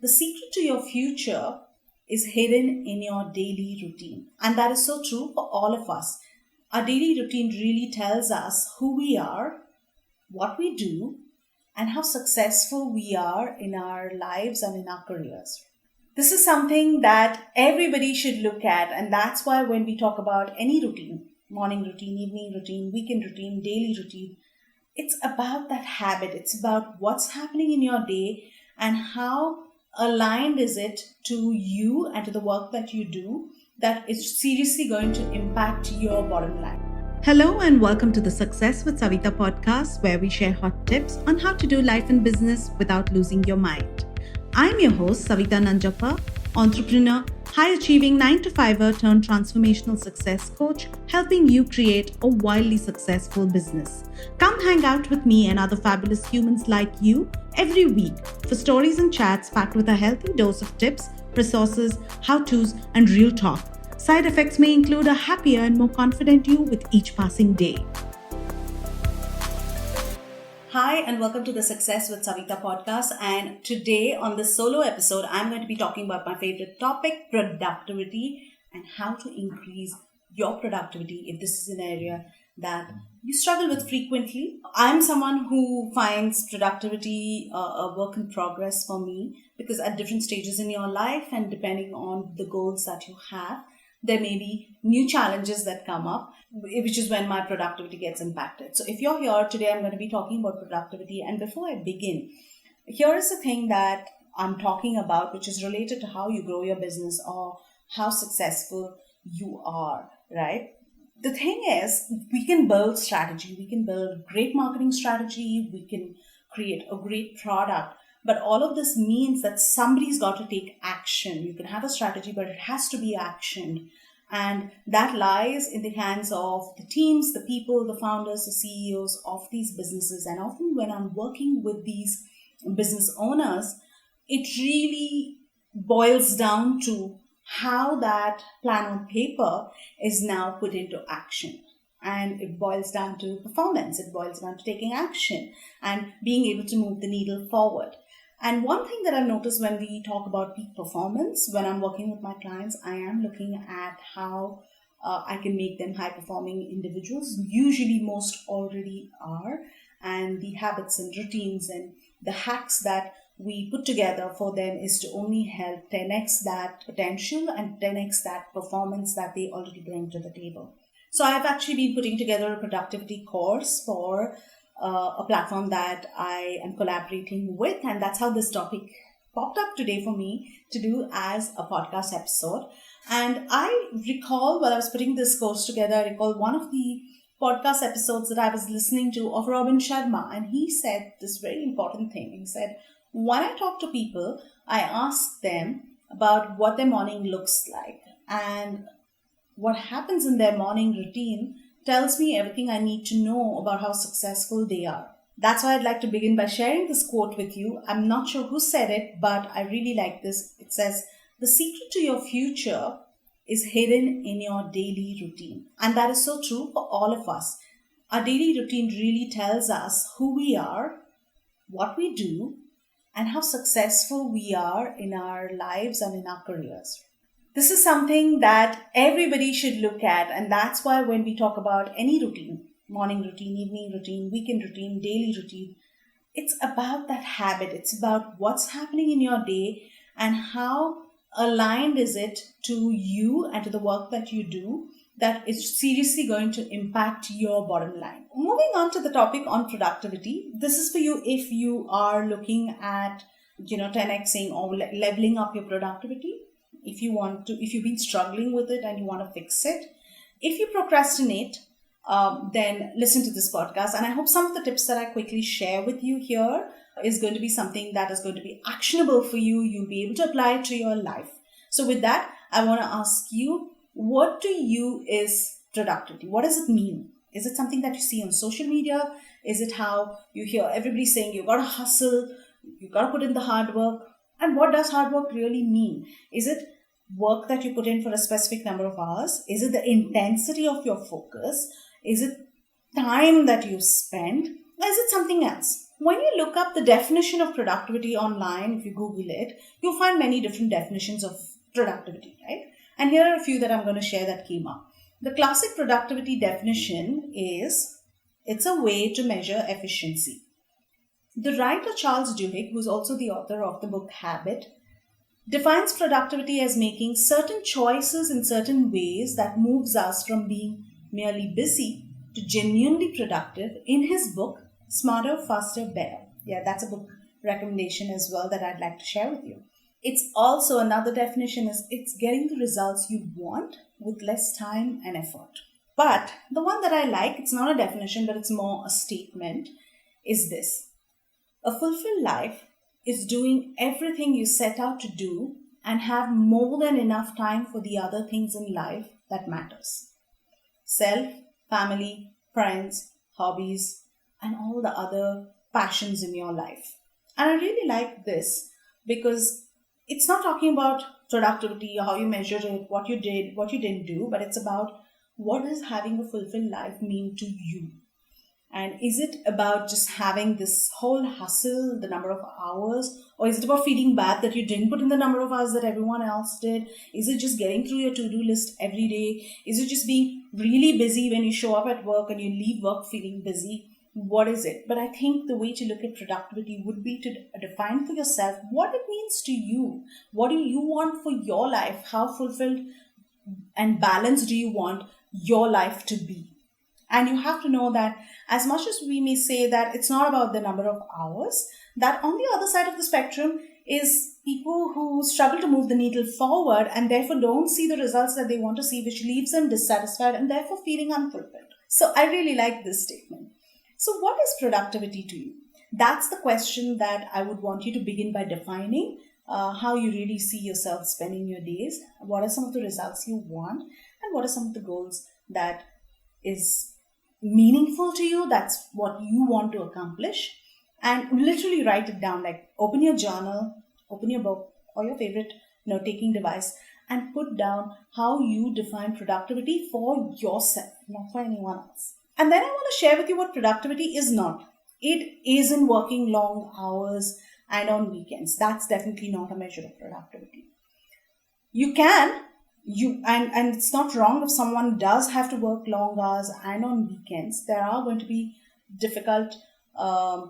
The secret to your future is hidden in your daily routine. And that is so true for all of us. Our daily routine really tells us who we are, what we do, and how successful we are in our lives and in our careers. This is something that everybody should look at, and that's why when we talk about any routine, morning routine, evening routine, weekend routine, daily routine, it's about that habit. It's about what's happening in your day and how aligned is it to you and to the work that you do that is seriously going to impact your bottom line. Hello and welcome to the Success with Savitha podcast, where we share hot tips on how to do life and business without losing your mind. I'm your host, Savitha Nanjappa, entrepreneur, high-achieving 9-to-5er turned transformational success coach, helping you create a wildly successful business. Come hang out with me and other fabulous humans like you every week for stories and chats packed with a healthy dose of tips, resources, how-tos, and real talk. Side effects may include a happier and more confident you with each passing day. Hi, and welcome to the Success with Savitha podcast. And today on this solo episode, I'm going to be talking about my favorite topic, productivity, and how to increase your productivity if this is an area that you struggle with frequently. I'm someone who finds productivity a work in progress for me, because at different stages in your life and depending on the goals that you have, there may be new challenges that come up, which is when my productivity gets impacted. So if you're here today, I'm going to be talking about productivity. And before I begin, here is the thing that I'm talking about, which is related to how you grow your business or how successful you are, right? The thing is, we can build strategy. We can build great marketing strategy. We can create a great product. But all of this means that somebody's got to take action. You can have a strategy, but it has to be actioned. And that lies in the hands of the teams, the people, the founders, the CEOs of these businesses. And often when I'm working with these business owners, it really boils down to how that plan on paper is now put into action. And it boils down to performance. It boils down to taking action and being able to move the needle forward. And one thing that I've noticed when we talk about peak performance, when I'm working with my clients, I am looking at how I can make them high-performing individuals. Usually most already are. And the habits and routines and the hacks that we put together for them is to only help 10x that potential and 10x that performance that they already bring to the table. So I've actually been putting together a productivity course for a platform that I am collaborating with, and that's how this topic popped up today for me to do as a podcast episode. And I recall while I was putting this course together, I recall one of the podcast episodes that I was listening to of Robin Sharma, and he said this very important thing. He said, when I talk to people, I ask them about what their morning looks like, and what happens in their morning routine tells me everything I need to know about how successful they are. That's why I'd like to begin by sharing this quote with you. I'm not sure who said it, but I really like this. It says, the secret to your future is hidden in your daily routine. And that is so true for all of us. Our daily routine really tells us who we are, what we do, and how successful we are in our lives and in our careers. This is something that everybody should look at, and that's why when we talk about any routine, morning routine, evening routine, weekend routine, daily routine, it's about that habit. It's about what's happening in your day and how aligned is it to you and to the work that you do that is seriously going to impact your bottom line. Moving on to the topic on productivity, this is for you if you are looking at 10xing or leveling up your productivity. If you've been struggling with it and you want to fix it. If you procrastinate, then listen to this podcast. And I hope some of the tips that I quickly share with you here is going to be something that is going to be actionable for you. You'll be able to apply it to your life. So with that, I want to ask you, what to you is productivity? What does it mean? Is it something that you see on social media? Is it how you hear everybody saying you got to hustle, you got to put in the hard work? And what does hard work really mean? Is it work that you put in for a specific number of hours? Is it the intensity of your focus? Is it time that you spend? Or is it something else? When you look up the definition of productivity online, if you Google it, you'll find many different definitions of productivity, right? And here are a few that I'm going to share that came up. The classic productivity definition is it's a way to measure efficiency. The writer Charles Duhigg, who's also the author of the book Habit, defines productivity as making certain choices in certain ways that moves us from being merely busy to genuinely productive in his book, Smarter, Faster, Better. Yeah, that's a book recommendation as well that I'd like to share with you. It's also another definition is it's getting the results you want with less time and effort. But the one that I like, it's not a definition, but it's more a statement, is this. A fulfilled life is doing everything you set out to do and have more than enough time for the other things in life that matters. Self, family, friends, hobbies, and all the other passions in your life. And I really like this because it's not talking about productivity, how you measure it, what you did, what you didn't do, but it's about what does having a fulfilled life mean to you? And is it about just having this whole hustle, the number of hours, or is it about feeling bad that you didn't put in the number of hours that everyone else did? Is it just getting through your to-do list every day? Is it just being really busy when you show up at work and you leave work feeling busy? What is it? But I think the way to look at productivity would be to define for yourself what it means to you. What do you want for your life? How fulfilled and balanced do you want your life to be? And you have to know that as much as we may say that it's not about the number of hours, that on the other side of the spectrum is people who struggle to move the needle forward and therefore don't see the results that they want to see, which leaves them dissatisfied and therefore feeling unfulfilled. So I really like this statement. So what is productivity to you? That's the question that I would want you to begin by defining how you really see yourself spending your days. What are some of the results you want? And what are some of the goals that is meaningful to you, that's what you want to accomplish, and literally write it down. Like open your journal, open your book or your favorite note-taking device and put down how you define productivity for yourself, not for anyone else. And then I want to share with you what productivity is not. It isn't working long hours and on weekends. That's definitely not a measure of productivity. And it's not wrong if someone does have to work long hours and on weekends. There are going to be difficult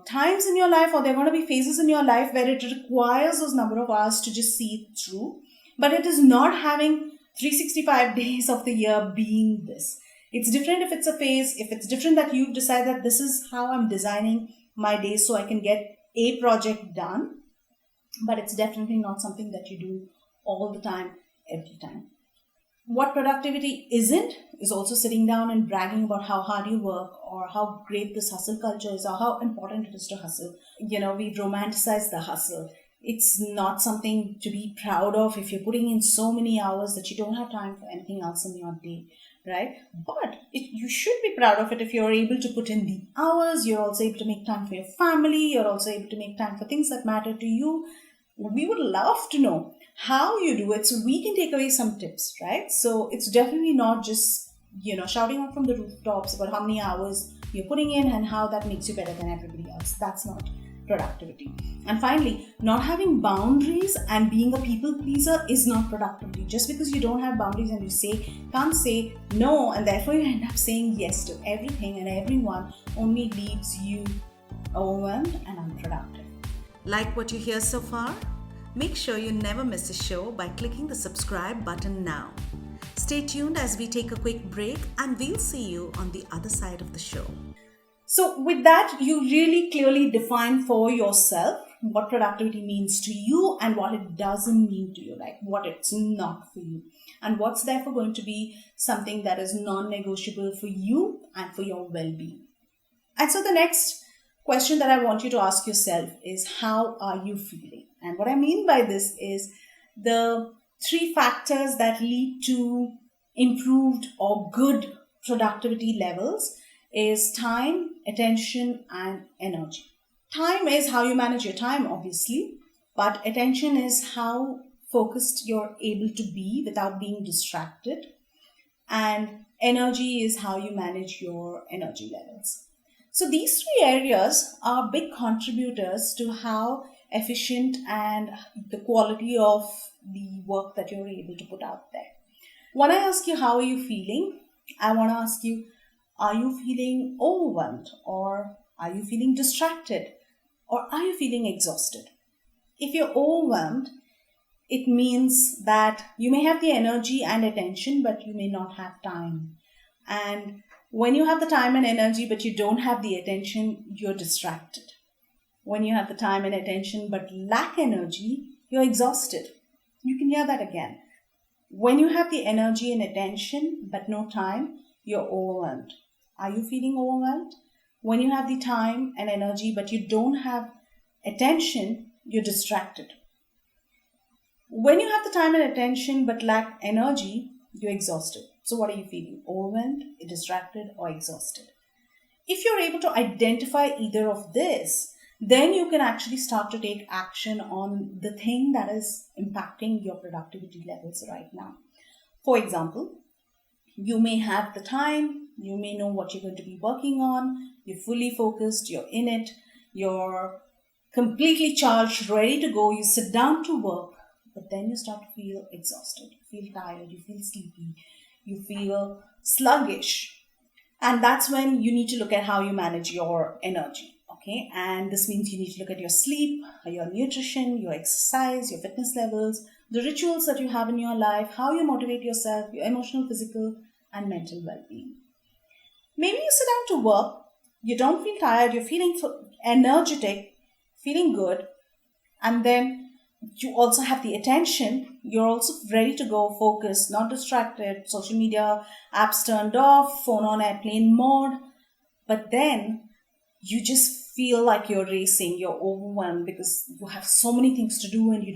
times in your life, or there are going to be phases in your life where it requires those number of hours to just see it through. But it is not having 365 days of the year being this. It's different if it's a phase, if it's different that you decide that this is how I'm designing my days so I can get a project done. But it's definitely not something that you do all the time, every time. What productivity isn't is also sitting down and bragging about how hard you work or how great this hustle culture is or how important it is to hustle. We romanticize the hustle. It's not something to be proud of if you're putting in so many hours that you don't have time for anything else in your day, right? But you should be proud of it if you're able to put in the hours. You're also able to make time for your family. You're also able to make time for things that matter to you. We would love to know how you do it so we can take away some tips, right? So it's definitely not just, shouting out from the rooftops about how many hours you're putting in and how that makes you better than everybody else. That's not productivity. And finally, not having boundaries and being a people pleaser is not productivity. Just because you don't have boundaries and you can't say no, and therefore you end up saying yes to everything and everyone, only leaves you overwhelmed and unproductive. Like what you hear so far? Make sure you never miss a show by clicking the subscribe button now. Stay tuned as we take a quick break and we'll see you on the other side of the show. So with that, you really clearly define for yourself what productivity means to you and what it doesn't mean to you, like what it's not for you. And what's therefore going to be something that is non-negotiable for you and for your well-being. And so the next question that I want you to ask yourself is, how are you feeling? And what I mean by this is the 3 factors that lead to improved or good productivity levels is time, attention, and energy. Time is how you manage your time, obviously, but attention is how focused you're able to be without being distracted. And energy is how you manage your energy levels. So these three areas are big contributors to how efficient and the quality of the work that you're able to put out there. When I ask you, how are you feeling? I want to ask you, are you feeling overwhelmed, or are you feeling distracted, or are you feeling exhausted? If you're overwhelmed, it means that you may have the energy and attention, but you may not have time. And when you have the time and energy, but you don't have the attention, you're distracted. When you have the time and attention, but lack energy, you're exhausted. You can hear that again. When you have the energy and attention, but no time, you're overwhelmed. Are you feeling overwhelmed? When you have the time and energy, but you don't have attention, you're distracted. When you have the time and attention but lack energy, you're exhausted. So, what are you feeling? Overwhelmed, distracted, or exhausted? If you're able to identify either of this, then you can actually start to take action on the thing that is impacting your productivity levels right now. For example, you may have the time, you may know what you're going to be working on, you're fully focused, you're in it, you're completely charged, ready to go, you sit down to work, but then you start to feel exhausted, you feel tired, you feel sleepy, you feel sluggish. And that's when you need to look at how you manage your energy. Okay, and this means you need to look at your sleep, your nutrition, your exercise, your fitness levels, the rituals that you have in your life, how you motivate yourself, your emotional, physical, and mental well-being. Maybe you sit down to work, you don't feel tired, you're feeling energetic, feeling good, and then you also have the attention, you're also ready to go, focused, not distracted, social media apps turned off, phone on airplane mode, but then you just feel like you're racing, you're overwhelmed because you have so many things to do and you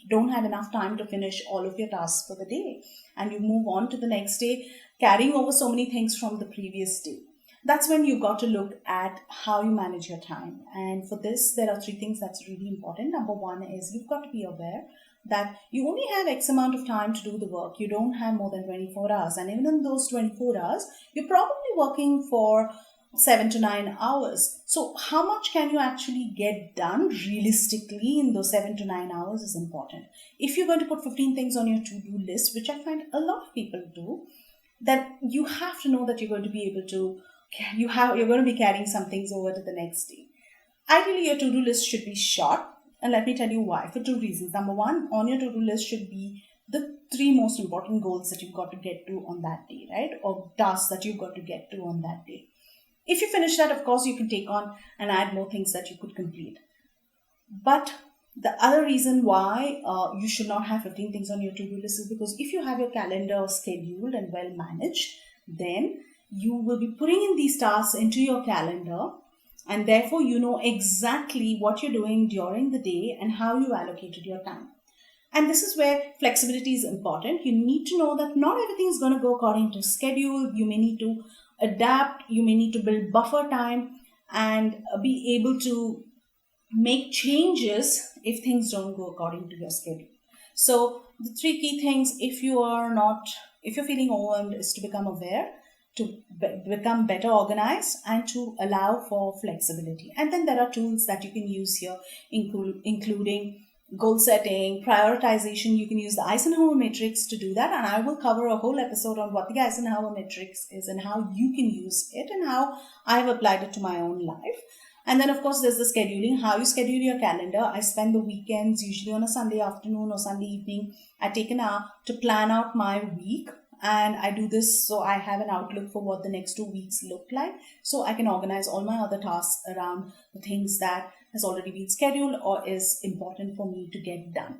don't have enough time to finish all of your tasks for the day, and you move on to the next day carrying over so many things from the previous day. That's when you've got to look at how you manage your time. And for this, there are three things that's really important. Number one is you've got to be aware that you only have X amount of time to do the work. You don't have more than 24 hours. And even in those 24 hours, you're probably working for 7 to 9 hours. So how much can you actually get done realistically in those 7 to 9 hours is important. If you're going to put 15 things on your to-do list, which I find a lot of people do, then you have to know that you're going to be able to you're going to be carrying some things over to the next day. Ideally, your to-do list should be short, and let me tell you why. For two reasons. Number one, on your to-do list should be the three most important goals that you've got to get to on that day, right? Or tasks that you've got to get to on that day. If you finish that, of course, you can take on and add more things that you could complete. But the other reason why you should not have 15 things on your to-do list is because if you have your calendar scheduled and well managed, then you will be putting in these tasks into your calendar, and therefore you know exactly what you're doing during the day and how you allocated your time. And this is where flexibility is important. You need to know that not everything is going to go according to schedule. You may need to adapt, you may need to build buffer time and be able to make changes if things don't go according to your schedule. So the three key things, if you're feeling overwhelmed, is to become aware, to become better organized, and to allow for flexibility. And then there are tools that you can use here, including goal setting, prioritization. You can use the Eisenhower matrix to do that, and I will cover a whole episode on what the Eisenhower matrix is and how you can use it and how I have applied it to my own life. And then, of course, there's the scheduling, how you schedule your calendar. I spend the weekends, usually on a Sunday afternoon or Sunday evening. I take an hour to plan out my week. And I do this so I have an outlook for what the next 2 weeks look like. So I can organize all my other tasks around the things that has already been scheduled or is important for me to get done.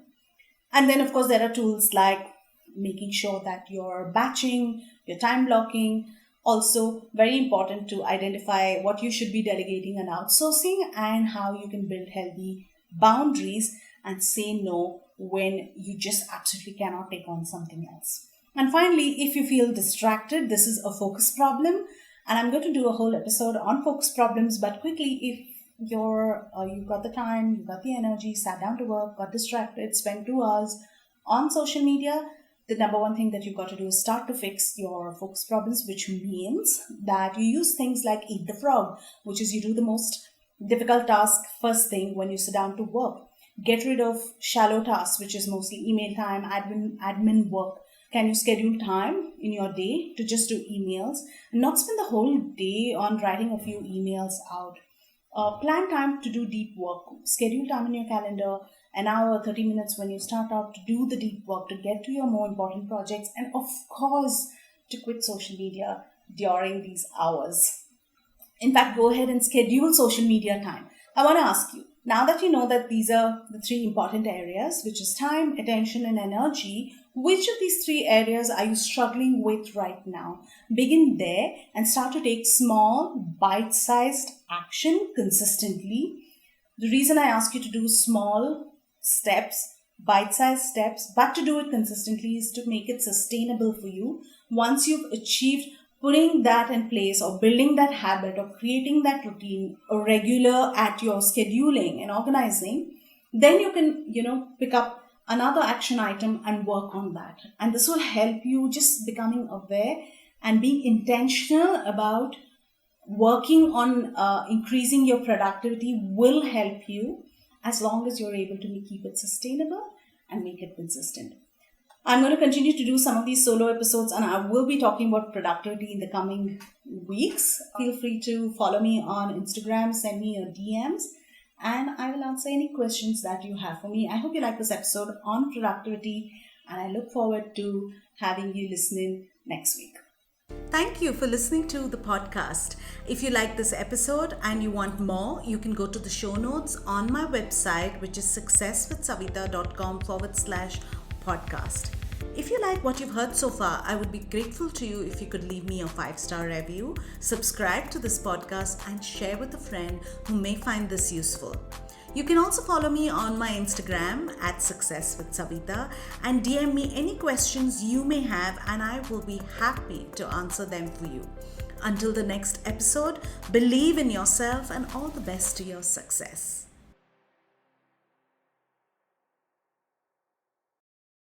And then, of course, there are tools like making sure that you're batching, your time blocking. Also, very important to identify what you should be delegating and outsourcing, and how you can build healthy boundaries and say no when you just absolutely cannot take on something else. And finally, if you feel distracted, this is a focus problem. And I'm going to do a whole episode on focus problems. But quickly, if you've got the time, you've got the energy, sat down to work, got distracted, spent 2 hours on social media, the number one thing that you've got to do is start to fix your focus problems, which means that you use things like eat the frog, which is you do the most difficult task first thing when you sit down to work. Get rid of shallow tasks, which is mostly email time, admin work. Can you schedule time in your day to just do emails and not spend the whole day on writing a few emails out? Plan time to do deep work. Schedule time in your calendar, an hour, 30 minutes when you start out to do the deep work, to get to your more important projects, and of course, to quit social media during these hours. In fact, go ahead and schedule social media time. I want to ask you, now that you know that these are the three important areas, which is time, attention, and energy, which of these three areas are you struggling with right now? Begin there and start to take small, bite-sized action consistently. The reason I ask you to do small steps, bite-sized steps, but to do it consistently is to make it sustainable for you. Once you've achieved putting that in place or building that habit or creating that routine or regular at your scheduling and organizing, then you can, pick up another action item and work on that. And this will help you just becoming aware and being intentional about working on increasing your productivity will help you as long as you're able to keep it sustainable and make it consistent. I'm going to continue to do some of these solo episodes and I will be talking about productivity in the coming weeks. Feel free to follow me on Instagram, send me your DMs, and I will answer any questions that you have for me. I hope you like this episode on productivity and I look forward to having you listening next week. Thank you for listening to the podcast. If you like this episode and you want more, you can go to the show notes on my website, which is successwithsavitha.com/podcast. If you like what you've heard so far, I would be grateful to you if you could leave me a 5-star review, subscribe to this podcast, and share with a friend who may find this useful. You can also follow me on my Instagram at successwithsavitha and DM me any questions you may have and I will be happy to answer them for you. Until the next episode, believe in yourself and all the best to your success.